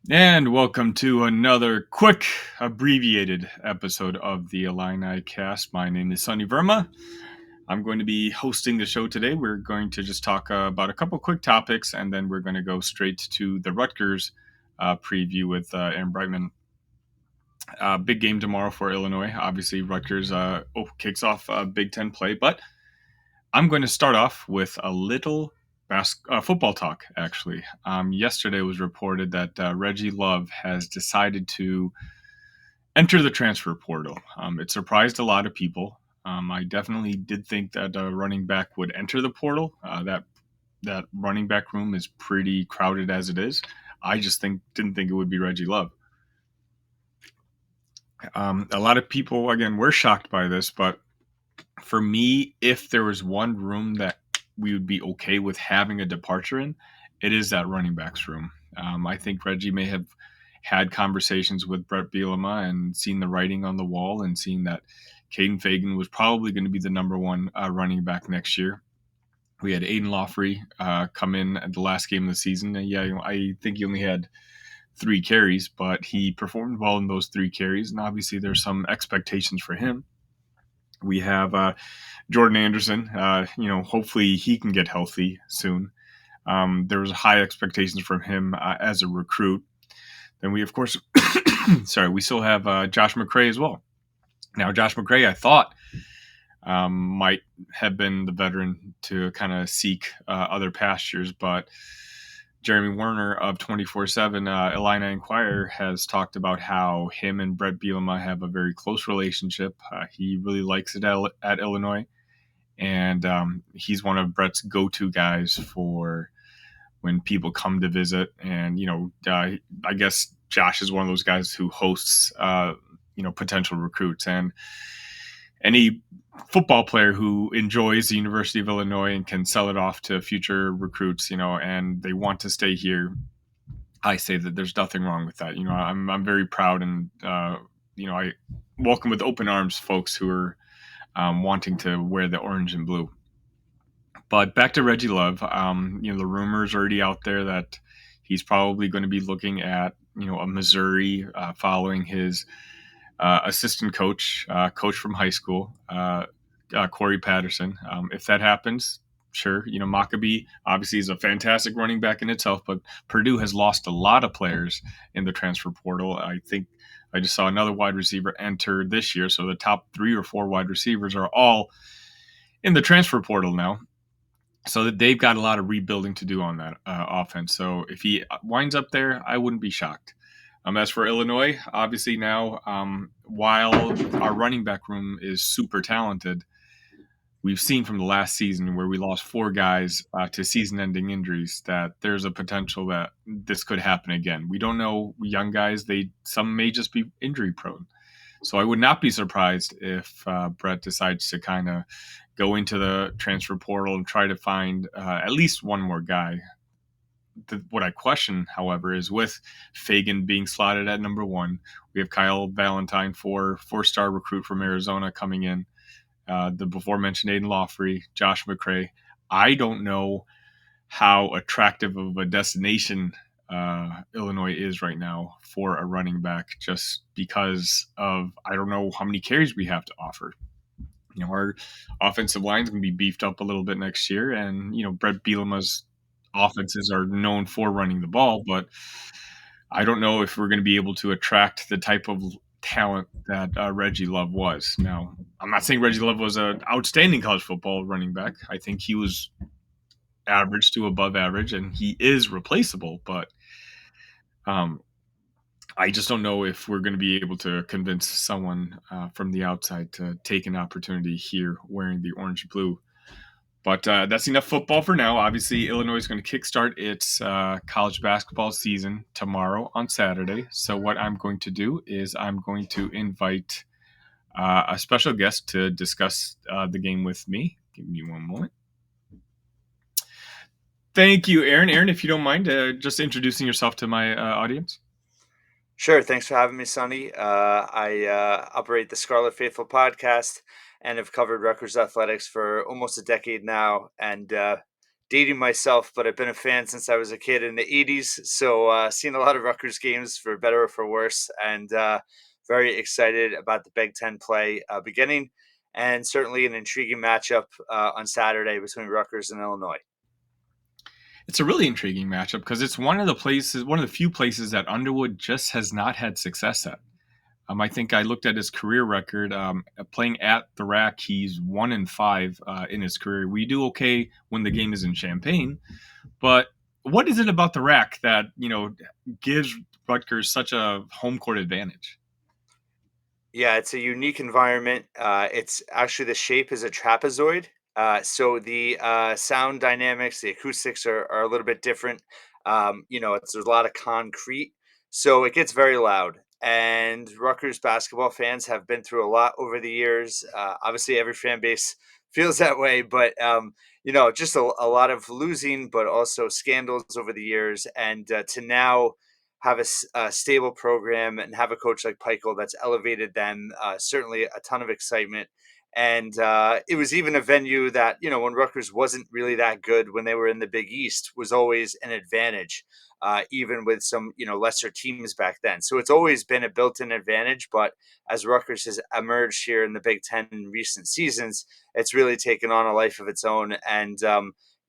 And welcome to another quick, abbreviated episode of the Illini Cast. My name is Sunny Verma. I'm going to be hosting the show today. We're going to just talk about a couple quick topics, and then we're going to go straight to the Rutgers preview with Aaron Breitman. Big game tomorrow for Illinois. Obviously, Rutgers kicks off Big Ten play, but I'm going to start off with a little football talk, actually. Yesterday was reported that Reggie Love has decided to enter the transfer portal. It surprised a lot of people. I definitely did think that a running back would enter the portal. That running back room is pretty crowded as it is. I just didn't think it would be Reggie Love. A lot of people, again, were shocked by this, but for me, if there was one room that we would be okay with having a departure in, it is that running backs room. I think Reggie may have had conversations with Brett Bielema and seen the writing on the wall and seen that Caden Fagan was probably going to be the number one running back next year. We had Aiden Lawfrey come in at the last game of the season. And yeah, I think he only had 3 carries, but he performed well in those 3 carries. And obviously, there's some expectations for him. We have Jordan Anderson. Hopefully he can get healthy soon. There was high expectations from him as a recruit. Then we, of course, we still have Josh McCray as well. Now, Josh McCray, I thought might have been the veteran to kind of seek other pastures, but Jeremy Werner of 24/7 Illini Inquirer has talked about how him and Brett Bielema have a very close relationship. He really likes it at Illinois, and he's one of Brett's go-to guys for when people come to visit. And I guess Josh is one of those guys who hosts potential recruits, and any football player who enjoys the University of Illinois and can sell it off to future recruits, and they want to stay here, I say that there's nothing wrong with that. I'm very proud, and I welcome with open arms folks who are wanting to wear the orange and blue. But back to Reggie Love, the rumors already out there that he's probably going to be looking at a Missouri following his assistant coach from high school, Corey Patterson. If that happens, sure. Maccabee obviously is a fantastic running back in itself, but Purdue has lost a lot of players in the transfer portal. I think I just saw another wide receiver enter this year, so the top 3 or 4 wide receivers are all in the transfer portal now. So that they've got a lot of rebuilding to do on that offense. So if he winds up there, I wouldn't be shocked. As for Illinois, obviously now, while our running back room is super talented, we've seen from the last season where we lost 4 guys to season-ending injuries that there's a potential that this could happen again. We don't know young guys; some may just be injury prone. So I would not be surprised if Brett decides to kind of go into the transfer portal and try to find at least one more guy. What I question, however, is with Fagan being slotted at number 1, we have Kyle Valentine, four-star recruit from Arizona coming in. The before mentioned Aiden Lawfrey, Josh McCray. I don't know how attractive of a destination Illinois is right now for a running back, just because of I don't know how many carries we have to offer. Our offensive line is going to be beefed up a little bit next year, and Brett Bielema's offenses are known for running the ball, but I don't know if we're going to be able to attract the type of talent that Reggie Love was. Now, I'm not saying Reggie Love was an outstanding college football running back. I think he was average to above average, and he is replaceable, but um, I just don't know if we're going to be able to convince someone from the outside to take an opportunity here wearing the orange and blue. But that's enough football for now. Obviously, Illinois is going to kickstart its college basketball season tomorrow on Saturday. So what I'm going to do is I'm going to invite a special guest to discuss the game with me. Give me one moment. Thank you, Aaron. Aaron, if you don't mind, just introducing yourself to my audience. Sure. Thanks for having me, Sonny. I operate the Scarlet Faithful podcast and have covered Rutgers athletics for almost a decade now. And dating myself, but I've been a fan since I was a kid in the '80s. So seen a lot of Rutgers games for better or for worse, and very excited about the Big Ten play beginning, and certainly an intriguing matchup on Saturday between Rutgers and Illinois. It's a really intriguing matchup because it's one of the few places that Underwood just has not had success at. I think I looked at his career record. Playing at the rack, he's 1-5 in his career. We do okay when the game is in Champaign, but what is it about the rack that gives Rutgers such a home court advantage? Yeah, it's a unique environment. It's actually the shape is a trapezoid. So the sound dynamics, the acoustics are a little bit different. There's a lot of concrete, so it gets very loud. And Rutgers basketball fans have been through a lot over the years. Obviously, every fan base feels that way, but just a lot of losing, but also scandals over the years. And to now have a stable program and have a coach like Peichel that's elevated them. Certainly a ton of excitement. And it was even a venue that, when Rutgers wasn't really that good when they were in the Big East, was always an advantage, even with some, lesser teams back then. So it's always been a built in advantage. But as Rutgers has emerged here in the Big Ten in recent seasons, it's really taken on a life of its own. And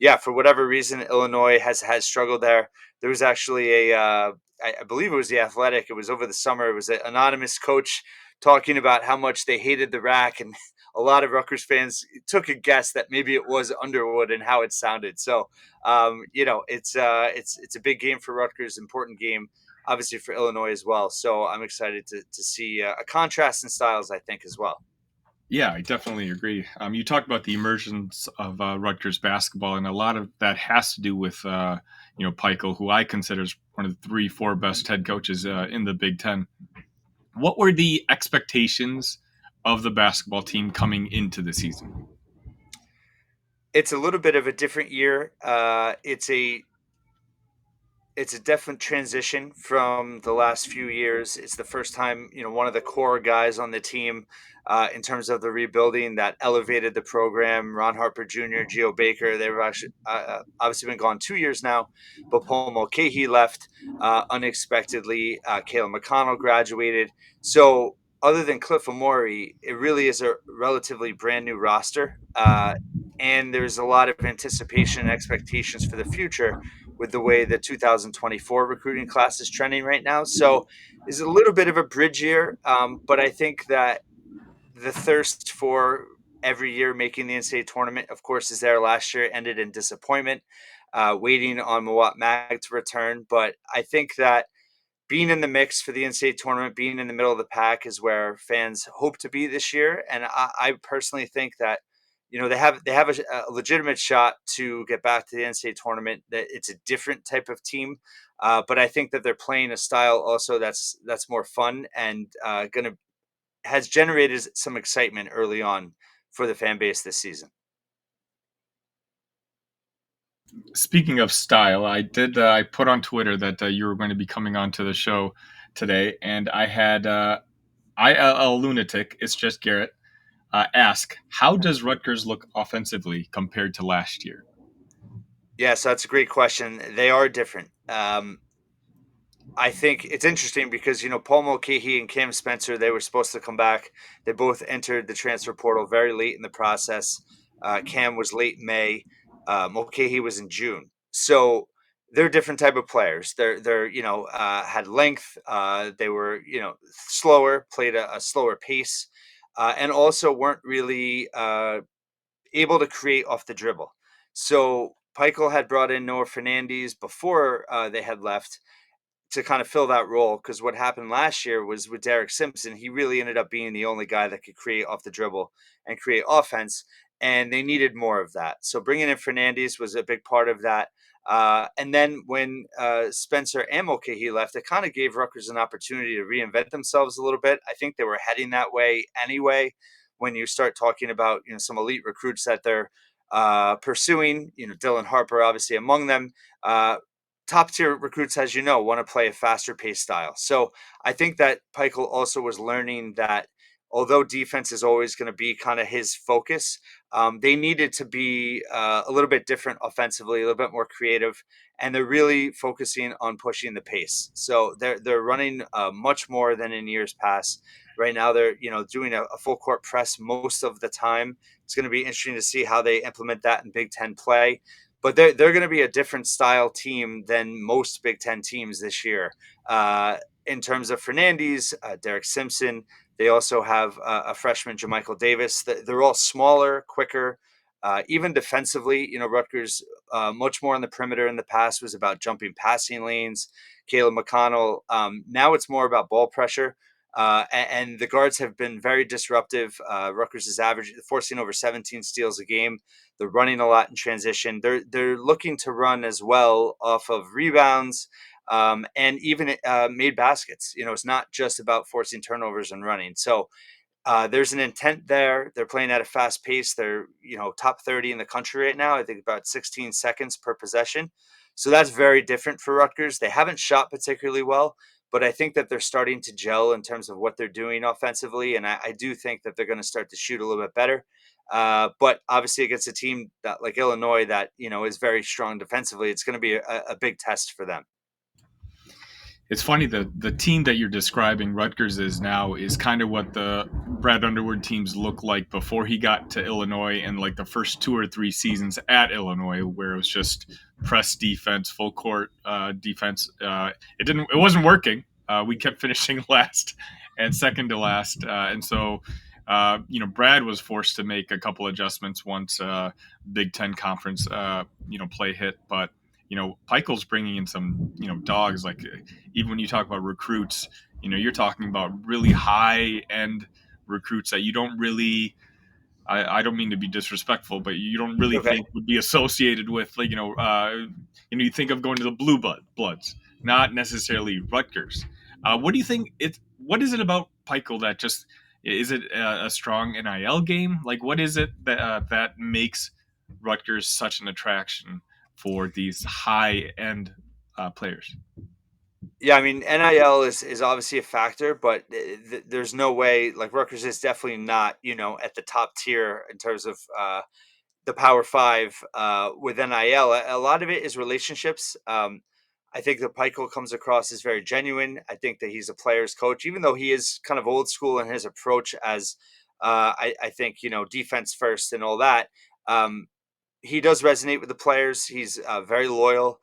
yeah, for whatever reason, Illinois has struggled there. There was actually I believe it was the Athletic. It was over the summer. It was an anonymous coach talking about how much they hated the rack, and a lot of Rutgers fans took a guess that maybe it was Underwood and how it sounded. So, it's a big game for Rutgers, important game, obviously for Illinois as well. So I'm excited to see a contrast in styles. I think as well. Yeah, I definitely agree. You talked about the emergence of Rutgers basketball, and a lot of that has to do with Peichel, who I consider is one of the three, four best head coaches in the Big Ten. What were the expectations of the basketball team coming into the season? It's a little bit of a different year. It's a definite transition from the last few years. It's the first time, one of the core guys on the team in terms of the rebuilding that elevated the program. Ron Harper Jr., Geo Baker, they've actually obviously been gone 2 years now, but Paul Mulcahy left unexpectedly. Caleb McConnell graduated. So other than Cliff Amori, it really is a relatively brand new roster. And there's a lot of anticipation and expectations for the future with the way the 2024 recruiting class is trending right now. So is a little bit of a bridge year, but I think that the thirst for every year making the NCAA tournament, of course, is there. Last year ended in disappointment, waiting on Mawat Mag to return. But I think that being in the mix for the NCAA tournament, being in the middle of the pack is where fans hope to be this year. And I personally think that they have a legitimate shot to get back to the NCAA tournament. That it's a different type of team, but I think that they're playing a style also that's more fun and gonna has generated some excitement early on for the fan base this season. Speaking of style, I put on Twitter that you were going to be coming on to the show today, and I had a lunatic. It's just Garrett. Ask, how does Rutgers look offensively compared to last year? Yeah, so that's a great question. They are different. I think it's interesting because Paul Mulcahy and Cam Spencer, they were supposed to come back. They both entered the transfer portal very late in the process. Cam was late May. Mulcahy was in June. So they're different type of players. They're had length. They were slower, played a slower pace, and also weren't really able to create off the dribble. So Peichel had brought in Noah Fernandez before they had left to kind of fill that role, because what happened last year was with Derek Simpson, he really ended up being the only guy that could create off the dribble and create offense, and they needed more of that. So bringing in Fernandez was a big part of that. And then when Spencer and Mulcahy left, it kind of gave Rutgers an opportunity to reinvent themselves a little bit. I think they were heading that way anyway. When you start talking about some elite recruits that they're pursuing, Dylan Harper obviously among them. Top tier recruits, as you know, want to play a faster pace style. So I think that Peichel also was learning that although defense is always going to be kind of his focus, they needed to be a little bit different offensively, a little bit more creative, and they're really focusing on pushing the pace. So they're running much more than in years past. Right now, they're doing a full court press most of the time. It's going to be interesting to see how they implement that in Big Ten play. But they're going to be a different style team than most Big Ten teams this year. In terms of Fernandez, Derek Simpson, they also have a freshman, Jamichael Davis. They're all smaller, quicker. Even defensively, Rutgers much more on the perimeter in the past was about jumping passing lanes. Caleb McConnell. Now it's more about ball pressure. And the guards have been very disruptive. Rutgers is average forcing over 17 steals a game. They're running a lot in transition. They're looking to run as well off of rebounds, and even made baskets. It's not just about forcing turnovers and running. So there's an intent there. They're playing at a fast pace. They're top 30 in the country right now. I think about 16 seconds per possession. So that's very different for Rutgers. They haven't shot particularly well, but I think that they're starting to gel in terms of what they're doing offensively, and I do think that they're going to start to shoot a little bit better. But obviously, against a team that like Illinois that is very strong defensively, it's going to be a big test for them. It's funny, the team that you're describing, Rutgers is now, is kind of what the Brad Underwood teams looked like before he got to Illinois, and like the first 2 or 3 seasons at Illinois, where it was just press defense, full court defense. It wasn't working. We kept finishing last and second to last, and so Brad was forced to make a couple adjustments once Big Ten conference play hit, but Pikel's bringing in some dogs. Like, even when you talk about recruits, you're talking about really high end recruits that you don't really. I don't mean to be disrespectful, but you don't really Okay. think would be associated with, like, you think of going to the bloods, not necessarily Rutgers. What do you think? What is it about Pikel that just, is it a strong NIL game? Like, what is it that makes Rutgers such an attraction for these high end players? Yeah, I mean, NIL is obviously a factor, but there's no way like Rutgers is definitely not, at the top tier in terms of the Power Five with NIL. A lot of it is relationships. I think that Pikel comes across as very genuine. I think that he's a player's coach, even though he is kind of old school in his approach as I think, defense first and all that. Um, he does resonate with the players. He's very loyal.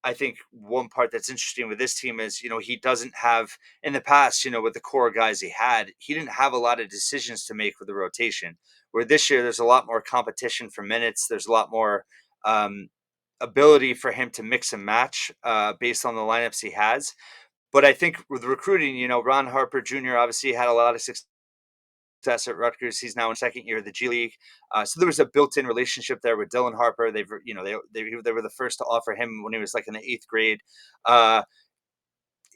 I think one part that's interesting with this team is, he doesn't have in the past, with the core guys he didn't have a lot of decisions to make with the rotation. Where this year, there's a lot more competition for minutes. There's a lot more um, ability for him to mix and match based on the lineups he has. But I think with recruiting, Ron Harper Jr. obviously had a lot of success at Rutgers. He's now in second year of the G League, so there was a built-in relationship there with Dylan Harper. They were the first to offer him when he was like in the eighth grade. Uh,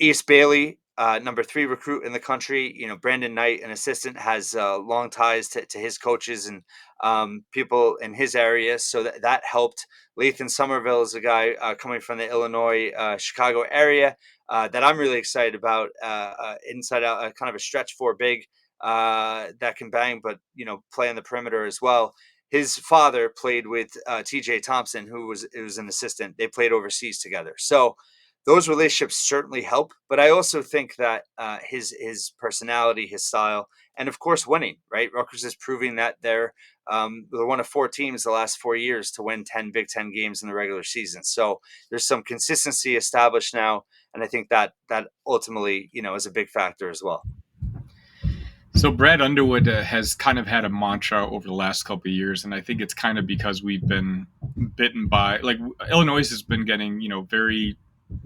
East Bailey, number 3 recruit in the country. Brandon Knight, an assistant, has long ties to his coaches and people in his area, so that helped. Lathan Somerville is a guy coming from the Illinois, Chicago area that I'm really excited about. Inside out, kind of a stretch 4 big that can bang, but play on the perimeter as well. His father played with T.J. Thompson, who was an assistant. They played overseas together, so those relationships certainly help. But I also think that his personality, his style, and of course winning. Right, Rutgers is proving that they're one of 4 teams the last 4 years to win 10 Big Ten games in the regular season. So there's some consistency established now, and I think that ultimately is a big factor as well. So Brad Underwood has kind of had a mantra over the last couple of years, and I think it's kind of because we've been bitten by, like, Illinois has been getting very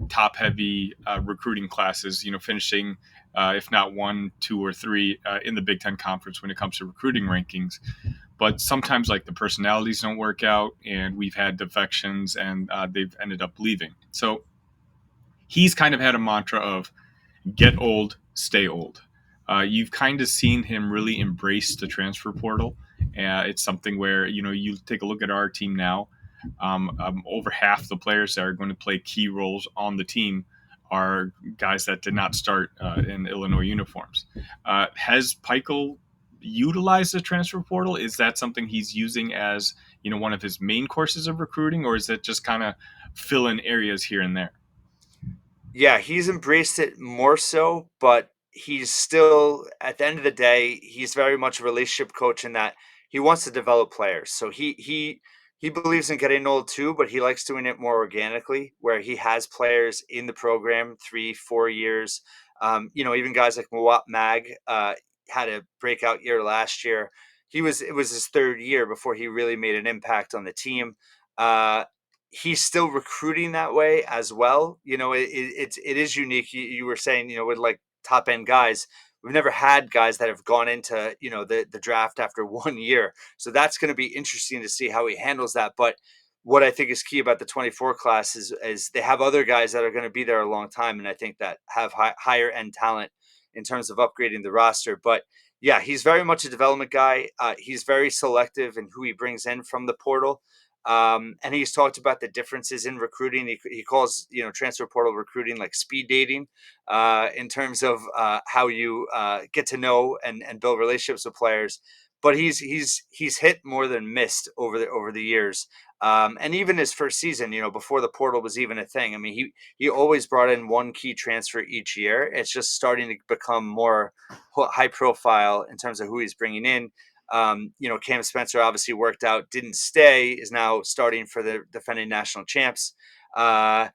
top heavy recruiting classes, finishing if not 1, 2, or 3 in the Big Ten conference when it comes to recruiting rankings. But sometimes, like, the personalities don't work out, and we've had defections, and they've ended up leaving. So he's kind of had a mantra of get old, stay old. You've kind of seen him really embrace the transfer portal. It's something where, you take a look at our team now. Over half the players that are going to play key roles on the team are guys that did not start in Illinois uniforms. Has Peichel utilized the transfer portal? Is that something he's using as one of his main courses of recruiting, or is it just kind of fill in areas here and there? Yeah, he's embraced it more so, but he's still, at the end of the day, he's very much a relationship coach in that he wants to develop players. So he believes in getting old too, but he likes doing it more organically, where he has players in the program 3, 4 years. Even guys like Mawat Mag had a breakout year last year. It was his third year before he really made an impact on the team. Uh, he's still recruiting that way as well. It is unique. You were saying, with like top end guys, we've never had guys that have gone into the draft after 1 year. So that's going to be interesting to see how he handles that. But what I think is key about the 24 class is they have other guys that are going to be there a long time, and I think that have higher end talent in terms of upgrading the roster. But yeah, he's very much a development guy. He's very selective in who he brings in from the portal. And he's talked about the differences in recruiting. He calls transfer portal recruiting like speed dating, in terms of how you get to know and build relationships with players. But he's hit more than missed over the years. And even his first season, before the portal was even a thing. I mean, he always brought in one key transfer each year. It's just starting to become more high profile in terms of who he's bringing in. Cam Spencer obviously worked out, didn't stay, is now starting for the defending national champs. Uh,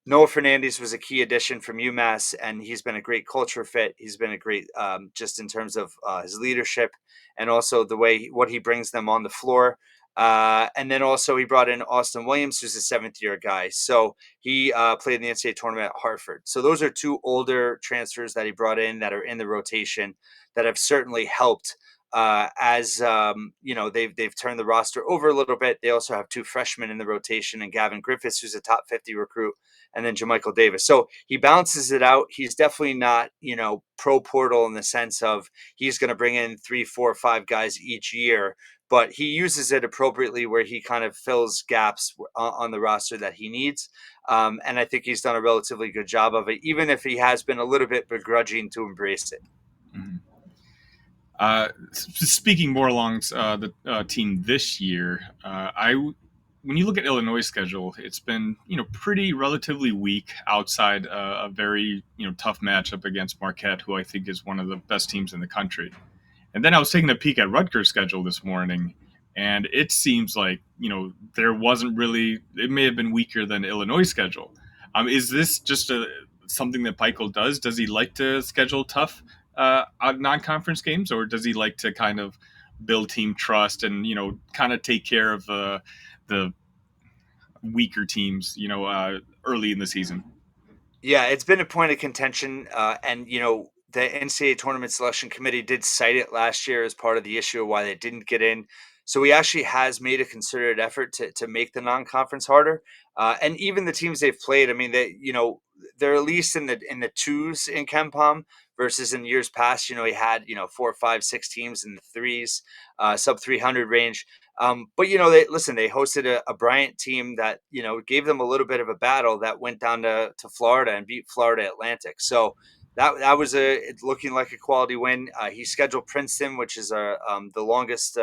Noah Fernandez was a key addition from UMass, and he's been a great culture fit. He's been a great, just in terms of his leadership and also the way what he brings them on the floor. And then also he brought in Austin Williams, who's a seventh-year guy. So he played in the NCAA tournament at Hartford. So those are two older transfers that he brought in that are in the rotation that have certainly helped, as they've turned the roster over a little bit. They also have two freshmen in the rotation, and Gavin Griffiths, who's a top 50 recruit, and then Jamichael Davis. So he balances it out. He's definitely not pro portal in the sense of he's going to bring in 3, 4, 5 guys each year, but he uses it appropriately where he kind of fills gaps on the roster that he needs. And I think he's done a relatively good job of it, even if he has been a little bit begrudging to embrace it. Mhm. Speaking more along the team this year, when you look at Illinois' schedule, it's been pretty relatively weak outside a very tough matchup against Marquette, who I think is one of the best teams in the country. And then I was taking a peek at Rutgers' schedule this morning, and it seems like there wasn't really. It may have been weaker than Illinois' schedule. Is this just something that Peichel does? Does he like to schedule tough non-conference games, or does he like to kind of build team trust and kind of take care of the weaker teams early in the season? Yeah, it's been a point of contention, and the NCAA tournament selection committee did cite it last year as part of the issue of why they didn't get in. So he actually has made a concerted effort to make the non-conference harder, and even the teams they've played. I mean, they're at least in the twos in KenPom versus in years past. He had 4, 5, 6 teams in the threes, sub 300 range. But they hosted a Bryant team that gave them a little bit of a battle that went down to Florida and beat Florida Atlantic. So that was looking like a quality win. He scheduled Princeton, which is the longest,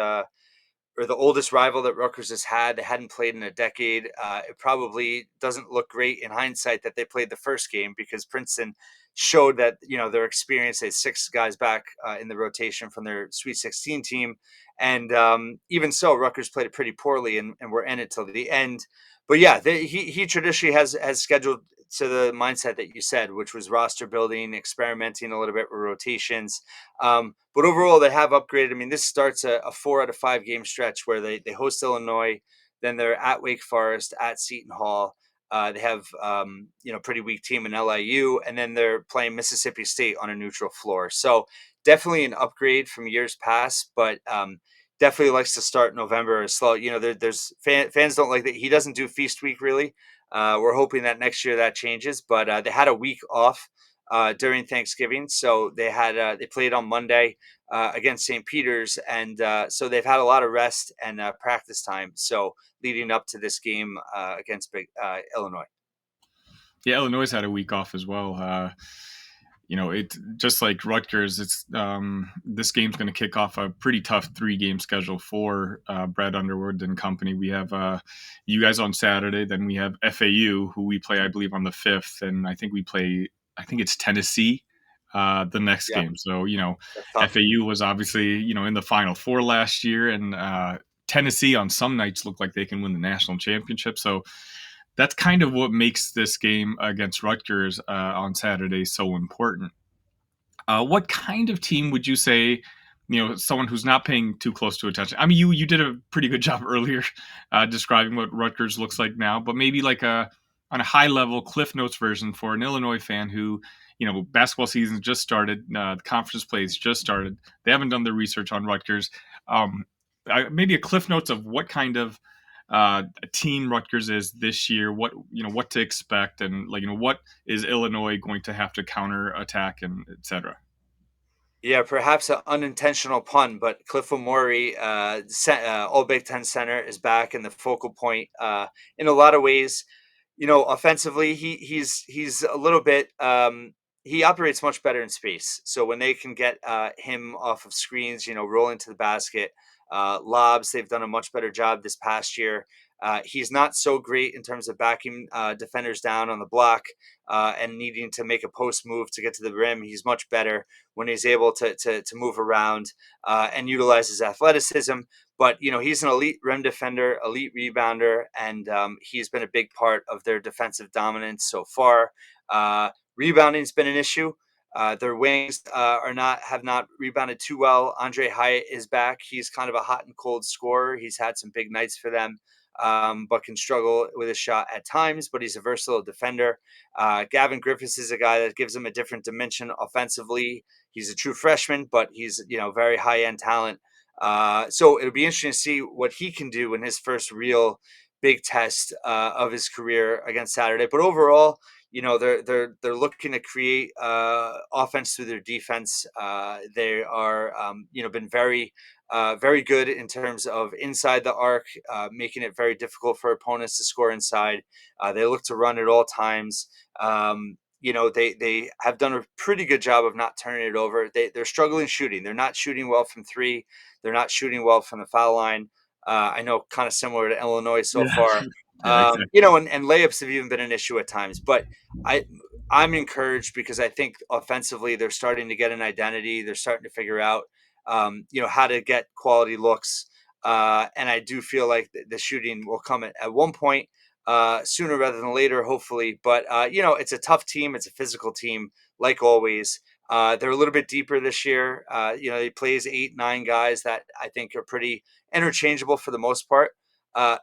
or the oldest rival that Rutgers has had. They hadn't played in a decade. It probably doesn't look great in hindsight that they played the first game, because Princeton showed that their experience. They had 6 guys back in the rotation from their Sweet 16 team, and even so, Rutgers played it pretty poorly and were in it till the end. But yeah, he traditionally has scheduled to the mindset that you said, which was roster building, experimenting a little bit with rotations. But overall, they have upgraded. I mean, this starts a 4 out of 5 game stretch where they host Illinois, then they're at Wake Forest, at Seton Hall. They have pretty weak team in LIU, and then they're playing Mississippi State on a neutral floor. So definitely an upgrade from years past, but definitely likes to start November slow. There's fans don't like that he doesn't do feast week really. We're hoping that next year that changes, but they had a week off during Thanksgiving, so they played on Monday against St. Peter's, and so they've had a lot of rest and practice time. So leading up to this game against Illinois. Yeah, Illinois had a week off as well. It just like Rutgers. It's this game's going to kick off a pretty tough 3 game schedule for Brad Underwood and company. We have you guys on Saturday, then we have FAU, who we play, I believe, on the 5th, and I think we play. I think it's Tennessee. The next Yeah, game. So, that's tough. FAU was obviously, in the Final Four last year, and Tennessee on some nights look like they can win the national championship. So that's kind of what makes this game against Rutgers on Saturday so important. What kind of team would you say, someone who's not paying too close to attention? I mean, you did a pretty good job earlier describing what Rutgers looks like now, but maybe like on a high level Cliff Notes version for an Illinois fan who, basketball season just started, the conference plays just started. They haven't done their research on Rutgers. Um, Maybe a Cliff Notes of what kind of team Rutgers is this year, what to expect, and like what is Illinois going to have to counter attack and etc. Yeah, perhaps an unintentional pun, but Cliff Omori, All Big Ten center, is back in the focal point in a lot of ways. Offensively, he's a little bit. He operates much better in space. So when they can get him off of screens, rolling to the basket, lobs, they've done a much better job this past year. He's not so great in terms of backing defenders down on the block and needing to make a post move to get to the rim. He's much better when he's able to move around and utilize his athleticism. But he's an elite rim defender, elite rebounder, and he's been a big part of their defensive dominance so far. Rebounding's been an issue. Their wings have not rebounded too well. Andre Hyatt is back. He's kind of a hot and cold scorer. He's had some big nights for them, but can struggle with a shot at times. But he's a versatile defender. Gavin Griffiths is a guy that gives him a different dimension offensively. He's a true freshman, but he's very high end talent. So it'll be interesting to see what he can do in his first real big test of his career against Saturday. But overall, they're looking to create offense through their defense. They are been very good in terms of inside the arc, making it very difficult for opponents to score inside. They look to run at all times. They have done a pretty good job of not turning it over. They're struggling shooting. They're not shooting well from three. They're not shooting well from the foul line. I know, kind of similar to Illinois so Yeah, far. yeah, exactly. And layups have even been an issue at times. But I I'm encouraged because I think offensively they're starting to get an identity. They're starting to figure out how to get quality looks. And I do feel like the shooting will come at one point sooner rather than later, hopefully. But it's a tough team. It's a physical team, like always. They're a little bit deeper this year. They plays 8, 9 guys that I think are pretty interchangeable for the most part.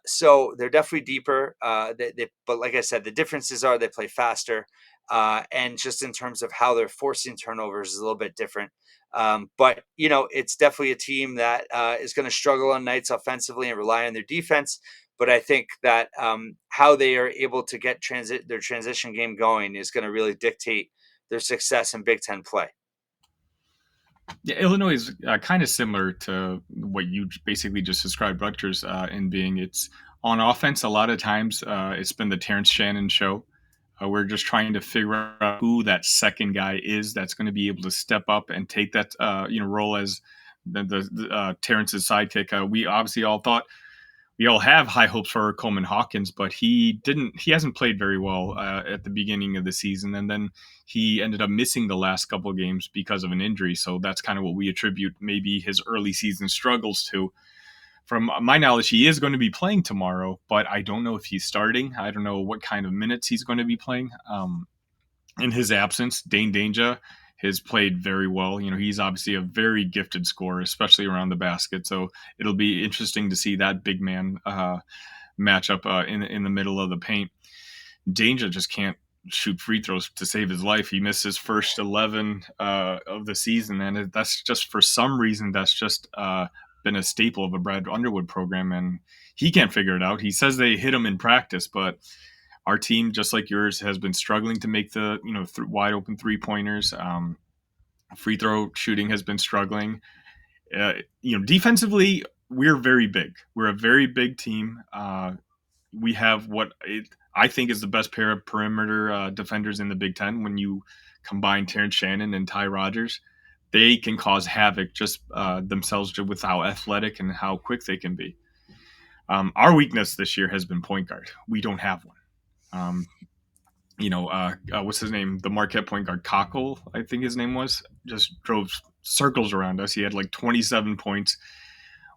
So they're definitely deeper. But like I said, the differences are they play faster, and just in terms of how they're forcing turnovers is a little bit different. But it's definitely a team that is going to struggle on nights offensively and rely on their defense. But I think that how they are able to get their transition game going is going to really dictate their success in Big Ten play. Yeah, Illinois is kind of similar to what you basically just described Rutgers in being. It's on offense. A lot of times, it's been the Terrence Shannon show. We're just trying to figure out who that second guy is that's going to be able to step up and take that role as the Terrence's sidekick. We obviously all thought we all have high hopes for Coleman Hawkins, but he didn't. He hasn't played very well at the beginning of the season, and then he ended up missing the last couple of games because of an injury. So that's kind of what we attribute maybe his early season struggles to. From my knowledge, he is going to be playing tomorrow, but I don't know if he's starting. I don't know what kind of minutes he's going to be playing. In his absence, Dane Danger has played very well. He's obviously a very gifted scorer, especially around the basket. So it'll be interesting to see that big man matchup in the middle of the paint. Danger just can't shoot free throws to save his life. He missed his first 11 of the season, and that's just for some reason that's just been a staple of a Brad Underwood program, and he can't figure it out. He says they hit him in practice, but our team, just like yours, has been struggling to make the wide open 3 pointers. Free throw shooting has been struggling. Defensively, we're very big. We're a very big team. We have I think is the best pair of perimeter defenders in the Big Ten. When you combine Terrence Shannon and Ty Rodgers, they can cause havoc just themselves with how athletic and how quick they can be. Our weakness this year has been point guard. We don't have one. Um, what's his name? The Marquette point guard, Cockle, I think his name was, just drove circles around us. He had like 27 points.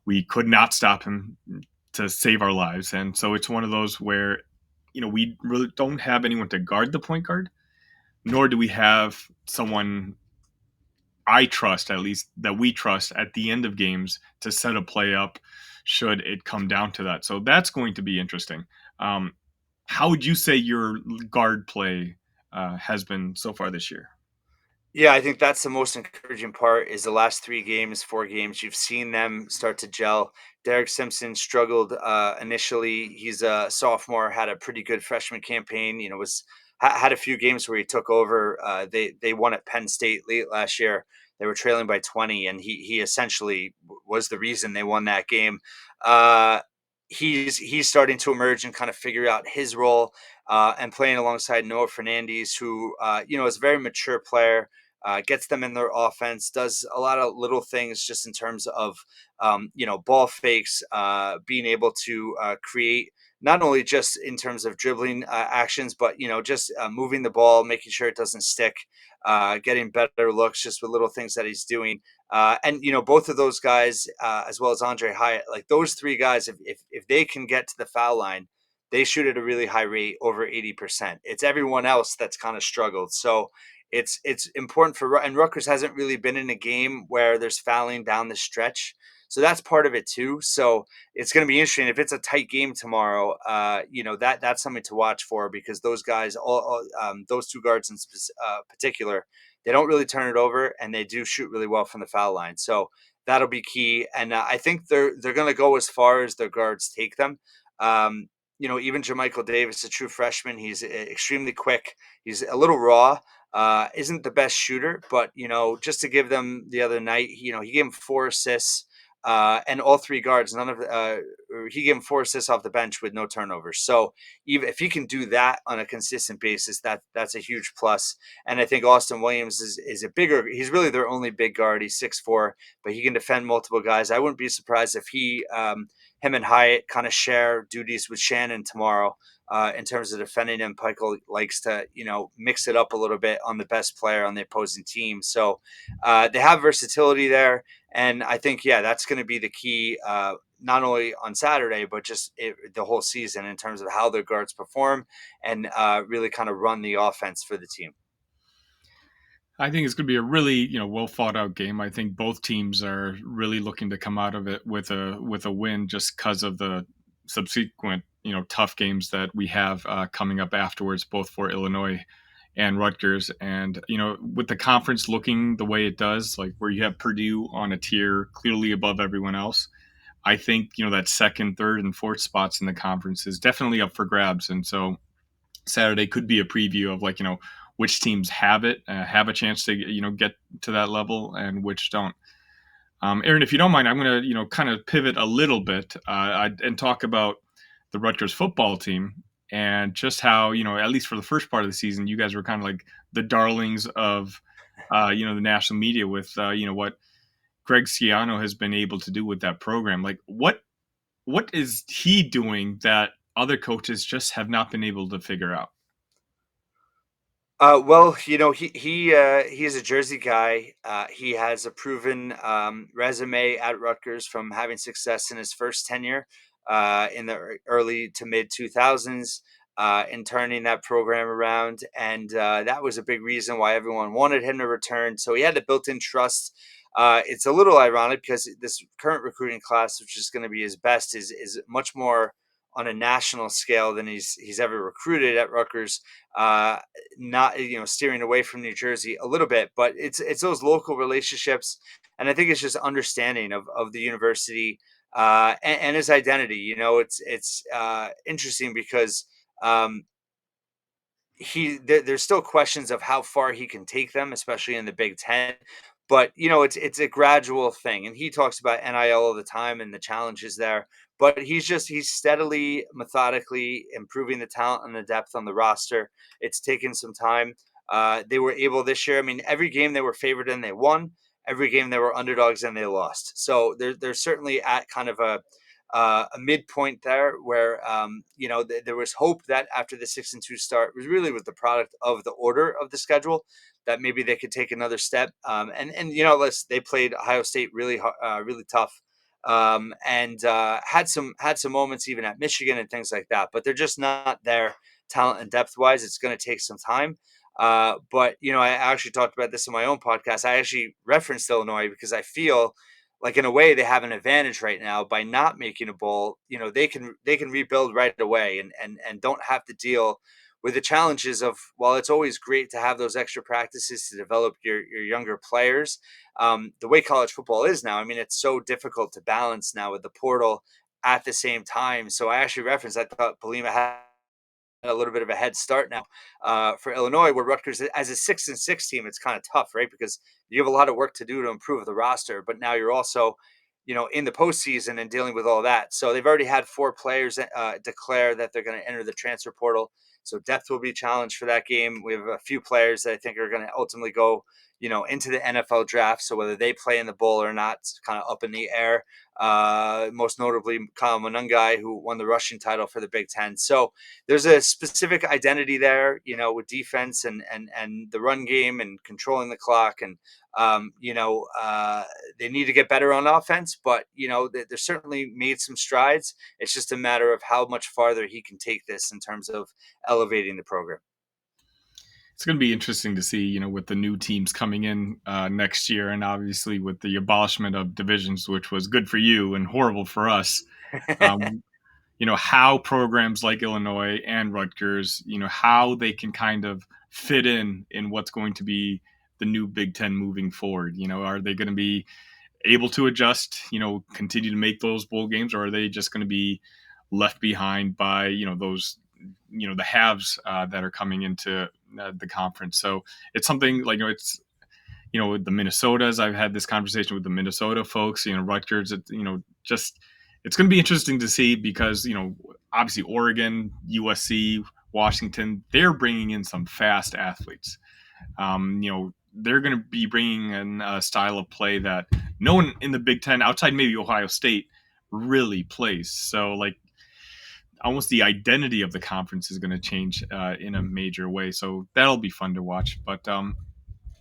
We could not stop him to save our lives. And so it's one of those where, we really don't have anyone to guard the point guard, nor do we have someone I trust, at least that we trust at the end of games to set a play up should it come down to that. So that's going to be interesting. Um, how would you say your guard play has been so far this year? Yeah, I think that's the most encouraging part is the last 3 games, 4 games, you've seen them start to gel. Derek Simpson struggled, initially. He's a sophomore, had a pretty good freshman campaign, was had a few games where he took over. They won at Penn State late last year. They were trailing by 20, and he essentially was the reason they won that game. Uh, he's starting to emerge and kind of figure out his role, and playing alongside Noah Fernandes, who, is a very mature player, gets them in their offense, does a lot of little things just in terms of, ball fakes, being able to create not only just in terms of dribbling actions, but just moving the ball, making sure it doesn't stick, getting better looks just with little things that he's doing. And both of those guys, as well as Andre Hyatt, like those 3 guys, if they can get to the foul line, they shoot at a really high rate, over 80%. It's everyone else that's kind of struggled. So it's important and Rutgers hasn't really been in a game where there's fouling down the stretch. So that's part of it too. So it's going to be interesting if it's a tight game tomorrow. That's something to watch for because those guys, those 2 guards in particular, they don't really turn it over and they do shoot really well from the foul line. So that'll be key. And I think they're going to go as far as their guards take them. Even Jermichael Davis, a true freshman, he's extremely quick. He's a little raw, isn't the best shooter, but just to give them the other night, he gave him 4 assists, and all 3 guards. He gave him 4 assists off the bench with no turnovers. So even if he can do that on a consistent basis, that's a huge plus. And I think Austin Williams is a bigger. He's really their only big guard. He's 6'4", but he can defend multiple guys. I wouldn't be surprised if him and Hyatt kind of share duties with Shannon tomorrow, in terms of defending him. Pikel likes to, mix it up a little bit on the best player on the opposing team. So they have versatility there. And I think, yeah, that's going to be the key, not only on Saturday, but just the whole season in terms of how their guards perform and really kind of run the offense for the team. I think it's going to be a really, well thought out game. I think both teams are really looking to come out of it with a win, just because of the subsequent, tough games that we have coming up afterwards, both for Illinois and Rutgers. And with the conference looking the way it does, like where you have Purdue on a tier clearly above everyone else, I think that second, third, and fourth spots in the conference is definitely up for grabs. And so Saturday could be a preview of, like, which teams have a chance to get to that level and which don't. Aaron, if you don't mind, I'm going to kind of pivot a little bit and talk about the Rutgers football team and just how, at least for the first part of the season, you guys were kind of like the darlings of the national media with what Greg Schiano has been able to do with that program. Like, what is he doing that other coaches just have not been able to figure out? Well, he's a Jersey guy. He has a proven resume at Rutgers from having success in his first tenure, in the early to mid 2000s, in turning that program around, and that was a big reason why everyone wanted him to return. So he had a built-in trust. It's a little ironic because this current recruiting class, which is going to be his best, is much more on a national scale than he's ever recruited at Rutgers. Not steering away from New Jersey a little bit, but it's those local relationships, and I think it's just understanding of the university, and his identity. It's interesting because there's still questions of how far he can take them, especially in the Big Ten. But it's a gradual thing, and he talks about NIL all the time and the challenges there. but he's steadily, methodically improving the talent and the depth on the roster. It's taken some time. They were able this year. I mean, every game they were favored in, they won. Every game they were underdogs and they lost. So they're certainly at kind of a midpoint there where there was hope that after the 6-2 start was the product of the order of the schedule, that maybe they could take another step. They played Ohio State really tough, and had some moments even at Michigan and things like that. But they're just not there talent and depth wise. It's going to take some time. But I actually talked about this in my own podcast. I actually referenced Illinois because I feel like in a way they have an advantage right now by not making a bowl. They can rebuild right away and don't have to deal with the challenges of, while it's always great to have those extra practices to develop your younger players, the way college football is now, I mean, it's so difficult to balance now with the portal at the same time. So I actually referenced, I thought Belima had a little bit of a head start now for Illinois, where Rutgers, as a 6-6 team, it's kind of tough, right? Because you have a lot of work to do to improve the roster, but now you're also, in the postseason and dealing with all that. So they've already had 4 players declare that they're going to enter the transfer portal. So depth will be a challenge for that game. We have a few players that I think are going to ultimately go, into the NFL draft. So whether they play in the bowl or not, it's kind of up in the air. Most notably, Kyle Monungai, who won the rushing title for the Big Ten. So there's a specific identity there, with defense and the run game and controlling the clock. And, they need to get better on offense, but, they're certainly made some strides. It's just a matter of how much farther he can take this in terms of elevating the program. It's going to be interesting to see, with the new teams coming in next year, and obviously with the abolishment of divisions, which was good for you and horrible for us. Um, how programs like Illinois and Rutgers, how they can kind of fit in what's going to be the new Big Ten moving forward. Are they going to be able to adjust, continue to make those bowl games, or are they just going to be left behind by, those, the halves that are coming into the conference? So it's something like, it's, with the Minnesotas, I've had this conversation with the Minnesota folks, Rutgers, just, it's going to be interesting to see because, obviously Oregon, USC, Washington, they're bringing in some fast athletes. They're going to be bringing in a style of play that no one in the Big Ten, outside maybe Ohio State, really plays. So, like, almost the identity of the conference is going to change in a major way. So that'll be fun to watch. But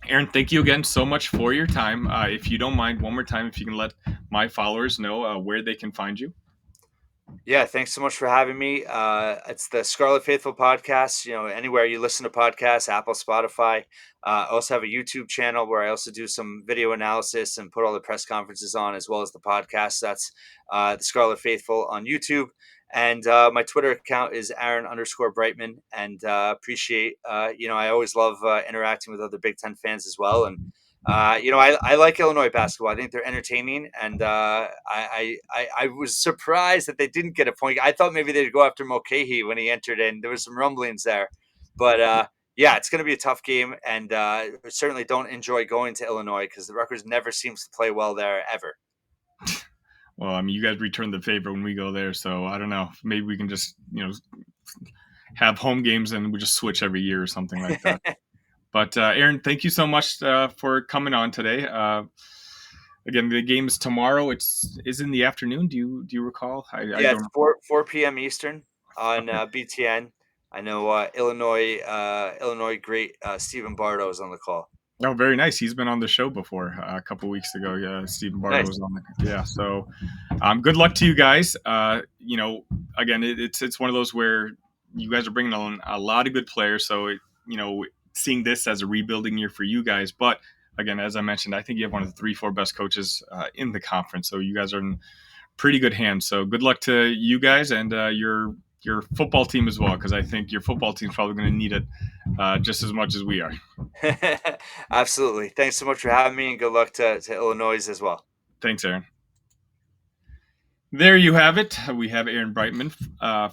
Aaron, thank you again so much for your time. If you don't mind, one more time, if you can let my followers know where they can find you. Yeah, thanks so much for having me. It's the Scarlet Faithful podcast. Anywhere you listen to podcasts, Apple, Spotify. I also have a YouTube channel where I also do some video analysis and put all the press conferences on, as well as the podcast. That's the Scarlet Faithful on YouTube. And my Twitter account is Aaron_Breitman. And appreciate, I always love interacting with other Big Ten fans as well. And I like Illinois basketball. I think they're entertaining, and I was surprised that they didn't get a point. I thought maybe they'd go after Mulcahy when he entered in. There was some rumblings there, but yeah, it's going to be a tough game, and certainly don't enjoy going to Illinois because the Rutgers never seems to play well there ever. Well, I mean, you guys return the favor when we go there, so I don't know. Maybe we can just have home games and we just switch every year or something like that. But Aaron, thank you so much for coming on today. Again, the game is tomorrow. Is in the afternoon. Do you recall? I Yeah, don't. it's four p.m. Eastern on Okay. BTN. I know Illinois great Stephen Bardo is on the call. Oh, very nice. He's been on the show before a couple weeks ago. Yeah, Stephen Bardo Nice. was on the. Yeah, so good luck to you guys. Again, it's one of those where you guys are bringing on a lot of good players. So seeing this as a rebuilding year for you guys, but again, as I mentioned, I think you have one of the 3-4 best coaches in the conference. So you guys are in pretty good hands. So good luck to you guys and your football team as well, because I think your football team is probably going to need it just as much as we are. Absolutely. Thanks so much for having me, and good luck to Illinois as well. Thanks, Aaron. There you have it. We have Aaron Breitman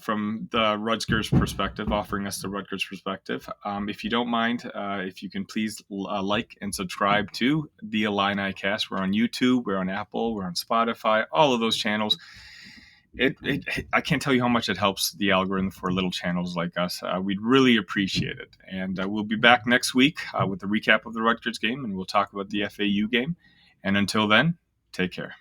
from the Rutgers perspective, offering us the Rutgers perspective. If you don't mind, if you can please like and subscribe to the Illini Cast. We're on YouTube, we're on Apple, we're on Spotify, all of those channels. I can't tell you how much it helps the algorithm for little channels like us. We'd really appreciate it. And we'll be back next week with a recap of the Rutgers game, and we'll talk about the FAU game. And until then, take care.